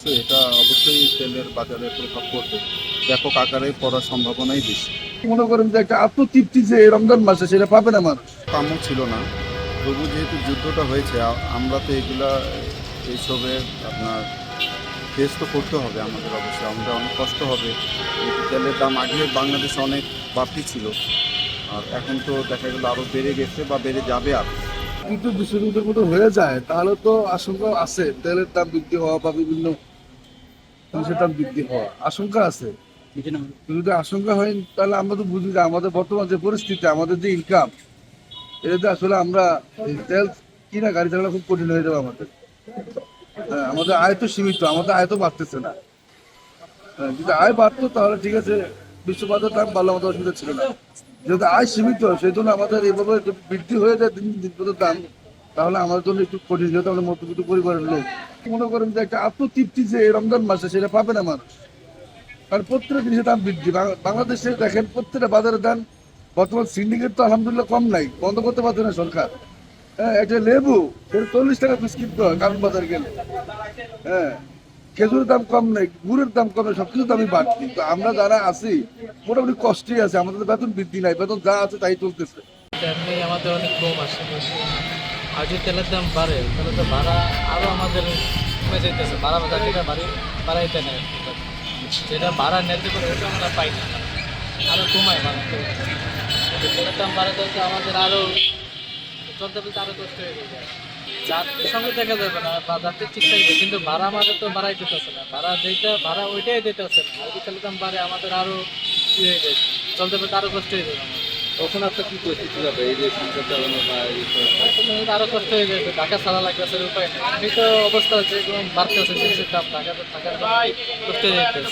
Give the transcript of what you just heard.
তো এটা অবশ্যই তেলের বাজারে প্রভাব পড়বে। ব্যাপক আকারে পড়ার সম্ভাবনাই বেশি। মনে করেন যে একটা আত্মতৃপ্তি যে রমজান মাসে সেটা পাবে না মানুষ। কাম্য ছিল না। তবু যেহেতু যুদ্ধটা হয়েছে আমরা তো এগুলা এইসবের আপনার ফেস তো করতে হবে আমাদের অবশ্যই। আমাদের অনেক কষ্ট হবে। যেহেতু তেলের দাম আগে বাংলাদেশে অনেক বাড়তি ছিল। আর এখন তো দেখা গেল আরও বেড়ে গেছে বা বেড়ে যাবে আরও। কিন্তু বিশ্বযুদ্ধের মতো হয়ে যায় তাহলে তো আশঙ্কা আছে তেলের দাম বৃদ্ধি হওয়া বা বিভিন্ন জিনিসের দাম বৃদ্ধি হওয়া আশঙ্কা আছে। যদি আশঙ্কা হয় তাহলে আমরা তো বুঝি যে আমাদের বর্তমান যে পরিস্থিতি আমাদের যে ইনকাম এটাতে আসলে আমরা এই তেল কিনা গাড়ি চালানো খুব কঠিন হয়ে যাবে আমাদের। হ্যাঁ, আমাদের আয় তো সীমিত, আমাদের আয় তো বাড়তেছে না। হ্যাঁ, যদি আয় বাড়তো তাহলে ঠিক আছে, বিশ্ববাজার দাম বাড়লে আমাদের অসুবিধা ছিল না। যেহেতু আয় সীমিত সেই জন্য আমাদের এইভাবে যদি বৃদ্ধি হয়ে যায় দিন দিন দিন দাম, তাহলে আমাদের জন্য একটু কঠিন, যেহেতু আমরা মধ্যবিত্ত পরিবারের লোক। মনে করেন যে একটা আত্মতৃপ্তি যে এই রমজান মাসে সেটা পাবে না মানুষ। কারণ প্রত্যেকটা জিনিসের দাম বৃদ্ধি। বাংলাদেশে দেখেন প্রত্যেকটা বাজারের দাম বর্তমান সিন্ডিকেট তো আলহামদুলিল্লাহ কম নাই, বন্ধ করতে পারছে না সরকার। হ্যাঁ, একটা লেবু সেটা 40 টাকা পিস কিনতে হয় কারণ বাজার গেলে। হ্যাঁ, খেজুরের দাম কম নেই, গুড়ের দাম কম নেই, সবকিছু দামই বাড়তি। তো আমরা যারা আছি মোটামুটি কষ্টই আছে, আমাদের বেতন বৃদ্ধি নাই, বেতন যা আছে তাই চলতেছে। এমনি আমাদের অনেক কম আসে, আর যদি তেলের দাম বাড়ে তাহলে তো ভাড়া আরও আমাদের কমে যেতেছে। ভাড়া যেটা বাড়াইতে নেয়, যেটা ভাড়া নিতে পারে ওটা আমরা পাই না, আরও কমায় ভাড়া। তেলের দাম বাড়ে তো আমাদের আরও চলতে চলতে আরও কষ্ট হয়ে যায়। যাত্রীর সঙ্গে দেখা যাবে না বা যাত্রী ঠিক থাকবে, কিন্তু ভাড়া আমাদের তো বাড়াই দিতেছে না। ভাড়া যেটা ভাড়া ওইটাই দিতেছে না। যদি তেলের দাম বাড়ে আমাদের আরও ই হয়ে যায়, চলতে চলতে আরও কষ্ট হয়ে যাবে আমাদের। তখন আপনার কি পরিস্থিতি হবে এই যে সংসার চালানো বা এই সব? আরো কষ্ট হয়ে যাবে, টাকা ছাড়া লাগতেছে, উপায় নেই। আমি তো অবস্থা হচ্ছে বাড়তেছে জিনিসের দাম, টাকা তো থাকার কষ্ট হয়ে যাইতেছে।